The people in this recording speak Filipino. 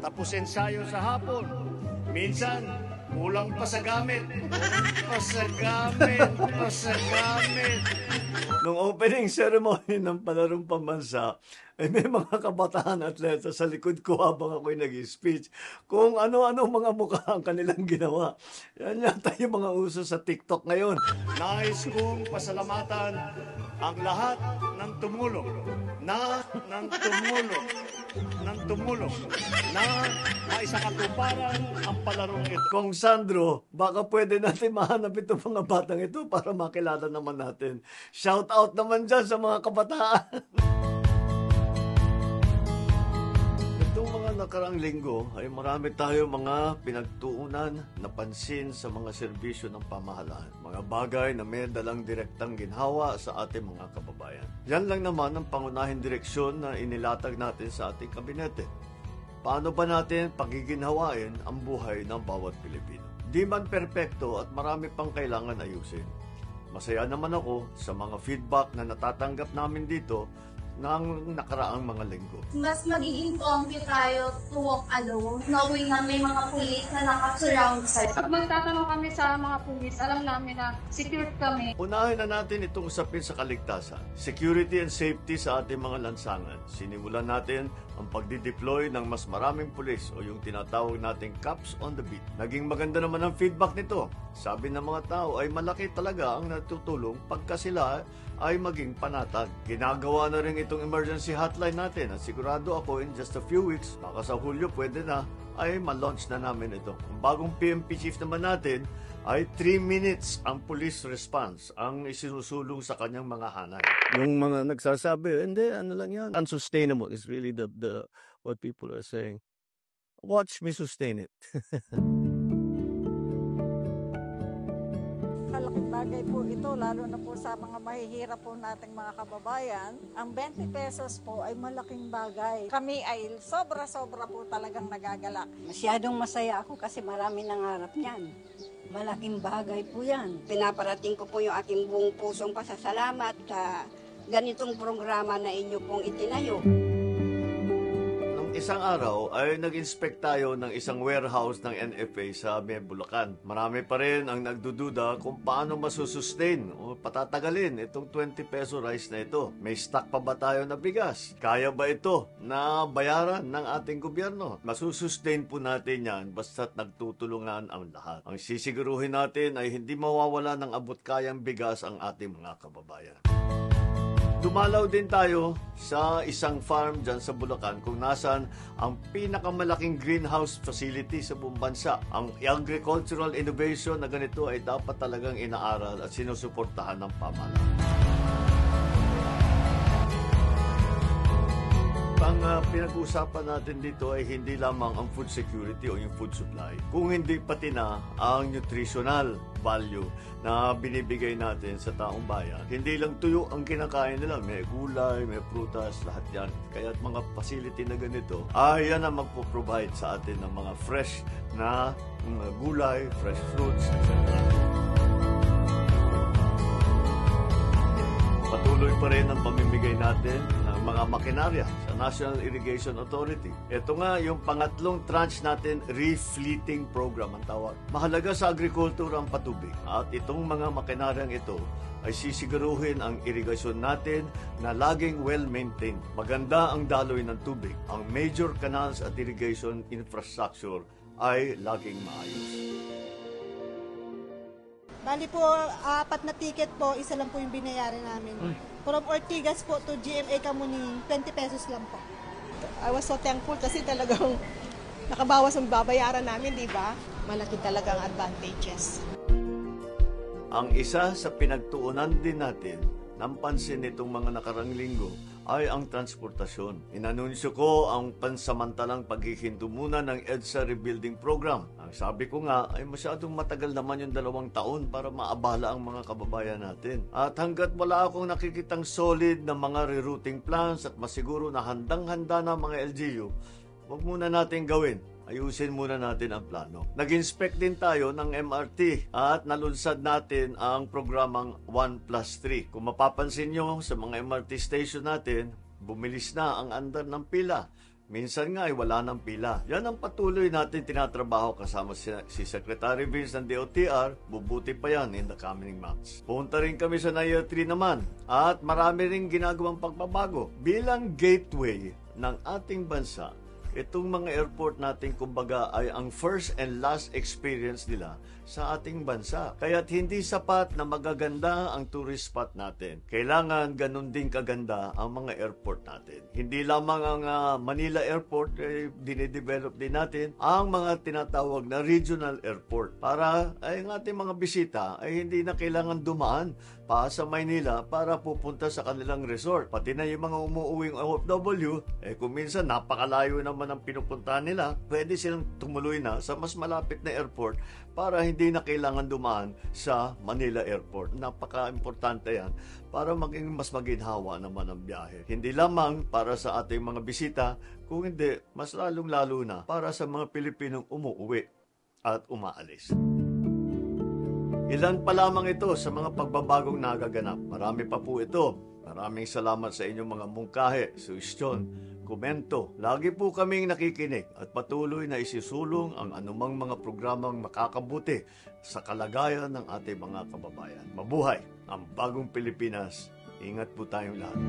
tapos ensayo sa hapon. Minsan, kulang pa sa gamit. Pa sa gamit. Nung opening ceremony ng palarong pambansa, ay may mga kabataan atleta sa likod ko habang ako'y nag-speech kung ano-ano mga mukha ang kanilang ginawa. Yan yata yung mga uso sa TikTok ngayon. Nais kong pasalamatan ang lahat ng tumulong na maisakatuparan ang palarong ito. Kung Sandro, baka pwede natin mahanap itong mga batang ito para makilala naman natin. Shout out naman dyan sa mga kabataan. Itong mga nakaraang linggo ay marami tayo mga pinagtuunan, napansin sa mga serbisyo ng pamahalaan. Mga bagay na may dalang direktang ginhawa sa ating mga kababayan. Yan lang naman ang pangunahing direksyon na inilatag natin sa ating kabinete. Paano ba natin pagiginhawain ang buhay ng bawat Pilipino? Di man perpekto at marami pang kailangan ayusin. Masaya naman ako sa mga feedback na natatanggap namin dito ng nakaraang mga linggo. Mas magiging confident tayo to walk alone, knowing na may mga pulis na nakasurround sa'yo. Pag magtatanong kami sa mga pulis, alam namin na secure kami. Unahin na natin itong usapin sa kaligtasan. Security and safety sa ating mga lansangan. Sinimulan natin ang pagdideploy ng mas maraming pulis o yung tinatawag nating cops on the beat. Naging maganda naman ang feedback nito. Sabi ng mga tao ay malaki talaga ang natutulong pagka sila ay maging panatag. Ginagawa na rin itong emergency hotline natin at sigurado ako in just a few weeks, baka sa Hulyo pwede na, ay ma-launch na namin ito. Ang bagong PMP chief naman natin ay 3 minutes ang police response ang isinusulong sa kanyang mga hanay. Yung mga nagsasabi, hindi, ano lang yan. Unsustainable is really the what people are saying. Watch me sustain it. Malaking bagay po ito, lalo na po sa mga mahihirap po nating mga kababayan. Ang 20 pesos po ay malaking bagay. Kami ay sobra-sobra po talagang nagagalak. Masyadong masaya ako kasi marami nangarap niyan. Malaking bagay po yan. Pinaparating ko po yung aking buong pusong pasasalamat sa ganitong programa na inyo pong itinayo. Isang araw ay nag-inspect tayo ng isang warehouse ng NFA sa Bulacan. Marami pa rin ang nagdududa kung paano masusustain o patatagalin itong 20 peso rice na ito. May stock pa ba tayo na bigas? Kaya ba ito na bayaran ng ating gobyerno? Masusustain po natin yan basta't nagtutulungan ang lahat. Ang sisiguruhin natin ay hindi mawawala ng abot kayang bigas ang ating mga kababayan. Dumalaw din tayo sa isang farm dyan sa Bulacan kung nasan ang pinakamalaking greenhouse facility sa buong bansa. Ang agricultural innovation na ganito ay dapat talagang inaaral at sinusuportahan ng pamahalaan. Ang pinag-uusapan natin dito ay hindi lamang ang food security o yung food supply, kung hindi pati na ang nutritional value na binibigay natin sa taong bayan. Hindi lang tuyo ang kinakain nila, may gulay, may prutas, lahat yan. Kaya mga facility na ganito, yan ang magpo-provide sa atin ng mga fresh na gulay, fresh fruits, etc. Patuloy pa rin ang pamimigay natin ng mga makinarya sa National Irrigation Authority. Ito nga yung pangatlong tranche natin, refleeting program ang tawag. Mahalaga sa agriculture ang patubig at itong mga makinaryang ito ay sisiguruhin ang irigasyon natin na laging well-maintained. Maganda ang daloy ng tubig. Ang major canals at irrigation infrastructure ay laging maayos. Bali po, 4 na ticket po, isa lang po yung binayaran namin. From Ortigas po to GMA Kamuning, 20 pesos lang po. I was so thankful kasi talagang nakabawas ang babayaran namin, di ba? Malaki talaga ang advantages. Ang isa sa pinagtuunan din natin ng pansin nitong mga nakarang linggo ay ang transportasyon. Inanunsyo ko ang pansamantalang paghihinto muna ng EDSA Rebuilding Program. Ang sabi ko nga ay masyadong matagal naman yung 2 taon para maabala ang mga kababayan natin. At hanggat wala akong nakikitang solid na mga rerouting plans at masiguro na handang-handa na mga LGU, wag muna natin gawin. Ayusin muna natin ang plano. Nag-inspect din tayo ng MRT at nalunsad natin ang programang 1+3. Kung mapapansin nyo sa mga MRT station natin, bumilis na ang andar ng pila. Minsan nga ay wala ng pila. Yan ang patuloy natin tinatrabaho kasama si Secretary Vince ng DOTR. Bubuti pa yan in the coming months. Punta rin kami sa Nayer 3 naman at marami rin ginagawang pagbabago. Bilang gateway ng ating bansa, itong mga airport natin kumbaga ay ang first and last experience nila sa ating bansa. Kaya't hindi sapat na magaganda ang tourist spot natin. Kailangan ganun din kaganda ang mga airport natin. Hindi lamang ang Manila Airport, dinidevelop din natin ang mga tinatawag na regional airport para ay ang ating mga bisita ay hindi na kailangan dumaan pa sa Maynila para pupunta sa kanilang resort. Pati na yung mga umuuwing OFW, kung minsan napakalayo naman ang pinupuntahan nila, pwede silang tumuloy na sa mas malapit na airport para hindi na kailangan dumaan sa Manila Airport. Napaka-importante yan para mas maginhawa naman ang biyahe. Hindi lamang para sa ating mga bisita, kung hindi, mas lalong-lalo na para sa mga Pilipinong umuuwi at umaalis. Ilan pa lamang ito sa mga pagbabagong nagaganap. Marami pa po ito. Maraming salamat sa inyong mga mungkahi, suhestyon, komento. Lagi po kaming nakikinig at patuloy na isisulong ang anumang mga programang makakabuti sa kalagayan ng ating mga kababayan. Mabuhay ang bagong Pilipinas. Ingat po tayong lahat.